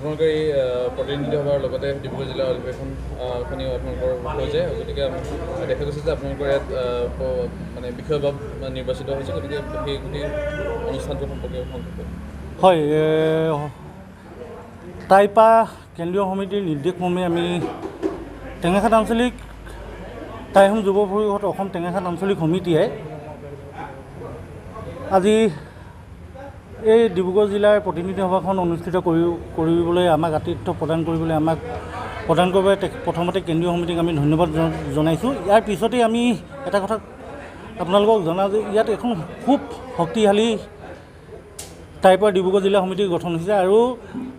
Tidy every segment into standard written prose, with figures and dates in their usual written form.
আপোনালোকৰ এই প্ৰতিনিধি সভাৰ লগতে ডিব্ৰুগড় জিলা অধিৱেশনখনিও আপোনালোকৰ হৈছে, গতিকে দেখা গৈছে যে আপোনালোকৰ ইয়াত মানে বিষয়বাব নিৰ্বাচিত হৈছে, গতিকে সেই গোটেই অনুষ্ঠানটো সম্পৰ্কে হয়। টাইপা কেন্দ্ৰীয় সমিতিৰ নিৰ্দেশমৰ্মে আমি টেঙাখাত আঞ্চলিক টাইহোম যুৱ পৰিষদ অসম টেঙাখাত আঞ্চলিক সমিতিয়ে আজি এই ডিব্ৰুগড় জিলাৰ প্ৰতিনিধি সভাখন অনুষ্ঠিত কৰিবলৈ আমাক আতিথ্য প্ৰদান কৰিবলৈ প্ৰথমতে কেন্দ্ৰীয় সমিতিক আমি ধন্যবাদ জনাইছোঁ। ইয়াৰ পিছতেই আমি এটা কথা আপোনালোকক জনাওঁ যে ইয়াত এখন খুব শক্তিশালী টাইপাৰ ডিব্ৰুগড় জিলা সমিতি গঠন হৈছে আৰু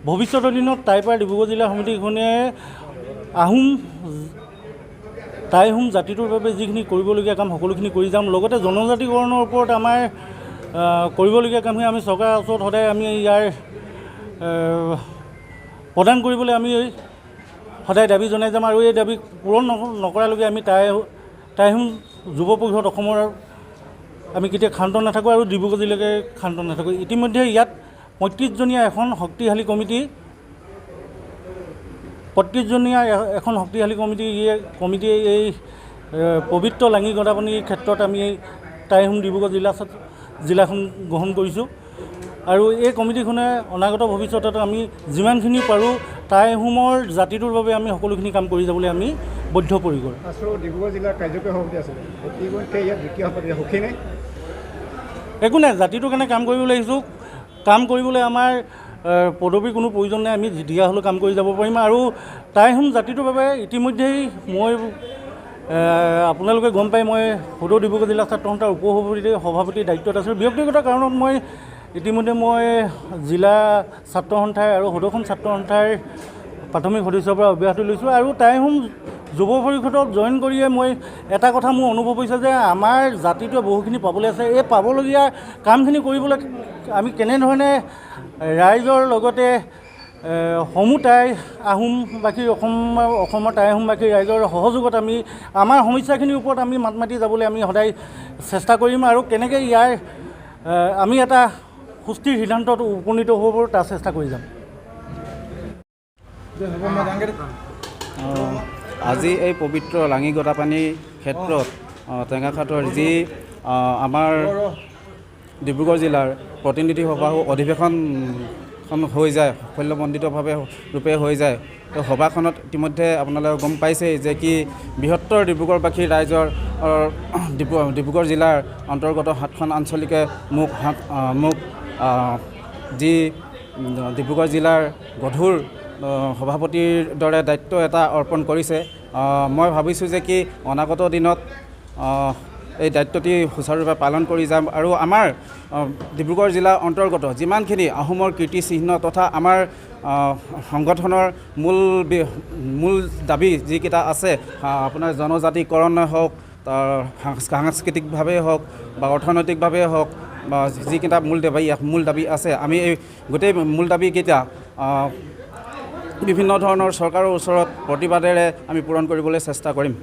ভৱিষ্যতৰ দিনত টাইপাৰ ডিব্ৰুগড় জিলা সমিতিখনে টাইহোম জাতিটোৰ বাবে যিখিনি কৰিবলগীয়া কাম সকলোখিনি কৰি যাম। লগতে জনজাতিকৰণৰ ওপৰত আমাৰ কৰিবলগীয়া কামখিনি আমি চৰকাৰৰ ওচৰত সদায় আমি ইয়াৰ প্ৰদান কৰিবলৈ আমি সদায় দাবী জনাই যাম আৰু এই দাবী পূৰণ নকৰালৈকে আমি টাইহোম যুৱ পৰিষদ অসমৰ আমি কেতিয়া ক্ষান্ত নাথাকোঁ আৰু ডিব্ৰুগড় জিলাকে ক্ষান্ত নাথাকোঁ। ইতিমধ্যে ইয়াত 35জনীয়া এখন শক্তিশালী কমিটিয়ে এই পবিত্ৰ লাঙি গদাপানীৰ ক্ষেত্ৰত আমি টাইহোম ডিব্ৰুগড় জিলাখন গ্ৰহণ কৰিছোঁ আৰু এই কমিটিখনে অনাগত ভৱিষ্যতত আমি যিমানখিনি পাৰোঁ টাইহোমৰ জাতিটোৰ বাবে আমি সকলোখিনি কাম কৰি যাবলৈ আমি বদ্ধপৰিকৰ। ডিব্ৰুগড় জিলাৰ কাৰ্যকৰী সভাপতি আছিলে, ইয়াত দ্বিতীয় সভাপতি সুখী নে? একো নাই, জাতিটোৰ কাৰণে কাম কৰিবলৈ আহিছোঁ। কাম কৰিবলৈ আমাৰ পদবীৰ কোনো প্ৰয়োজন নাই, আমি যেতিয়া হ'লেও কাম কৰি যাব পাৰিম আৰু টাইহোম জাতিটোৰ বাবে ইতিমধ্যেই মই আপোনালোকে গম পাই মই সদৌ ডিব্ৰুগড় জিলা ছাত্ৰ সন্থাৰ সভাপতিৰ দায়িত্বত আছোঁ। ব্যক্তিগত কাৰণত ইতিমধ্যে মই জিলা ছাত্ৰ সন্থাৰ আৰু সদৌখন ছাত্ৰ সন্থাৰ প্ৰাথমিক সদস্যৰ পৰা অব্যাহতি লৈছোঁ আৰু টাইহোম যুৱ পৰিষদত জইন কৰিয়ে মই এটা কথা মোৰ অনুভৱ হৈছে যে আমাৰ জাতিটোৱে বহুখিনি পাবলৈ আছে। এই পাবলগীয়া কামখিনি কৰিবলৈ আমি কেনেধৰণে ৰাইজৰ লগতে সমূহ আহোমবাসী অসমৰ আহোমবাসী ৰাইজৰ সহযোগত আমি আমাৰ সমস্যাখিনিৰ ওপৰত আমি মাত মাতি যাবলৈ আমি সদায় চেষ্টা কৰিম আৰু কেনেকৈ ইয়াৰ আমি এটা সুস্থিৰ সিদ্ধান্তত উপনীত হ'ব পাৰোঁ তাৰ চেষ্টা কৰি যাম। আজি এই পবিত্ৰ লাঙি গদাপানীৰ ক্ষেত্ৰত টেঙাখাটৰ যি আমাৰ ডিব্ৰুগড় জিলাৰ প্ৰতিনিধি সভা অধিৱেশন হৈ যায়, সাফল্যমণ্ডিতভাৱে ৰূপে হৈ যায়। তো সভাখনত ইতিমধ্যে আপোনালোকে গম পাইছেই যে কি বৃহত্তৰ ডিব্ৰুগড়বাসী ৰাইজৰ ডিব্ৰুগড় জিলাৰ অন্তৰ্গত 7খন আঞ্চলিকে মোক যি ডিব্ৰুগড় জিলাৰ গধুৰ সভাপতিৰ দৰে দায়িত্ব এটা অৰ্পণ কৰিছে। মই ভাবিছোঁ যে কি অনাগত দিনত এই দায়িত্বটি সুচাৰুৰূপে পালন কৰি যাম আৰু আমাৰ ডিব্ৰুগড় জিলাৰ অন্তৰ্গত যিমানখিনি আহোমৰ কীৰ্তিচিহ্ন তথা আমাৰ সংগঠনৰ মূল দাবী যিকেইটা আছে, আপোনাৰ জনজাতিকৰণে হওক, সাংস্কৃতিকভাৱে হওক বা অৰ্থনৈতিকভাৱে হওক বা যিকেইটা মূল দাবী আছে, আমি এই গোটেই মূল দাবীকেইটা বিভিন্ন ধৰণৰ চৰকাৰৰ ওচৰত প্ৰতিবাদেৰে আমি পূৰণ কৰিবলৈ চেষ্টা কৰিম।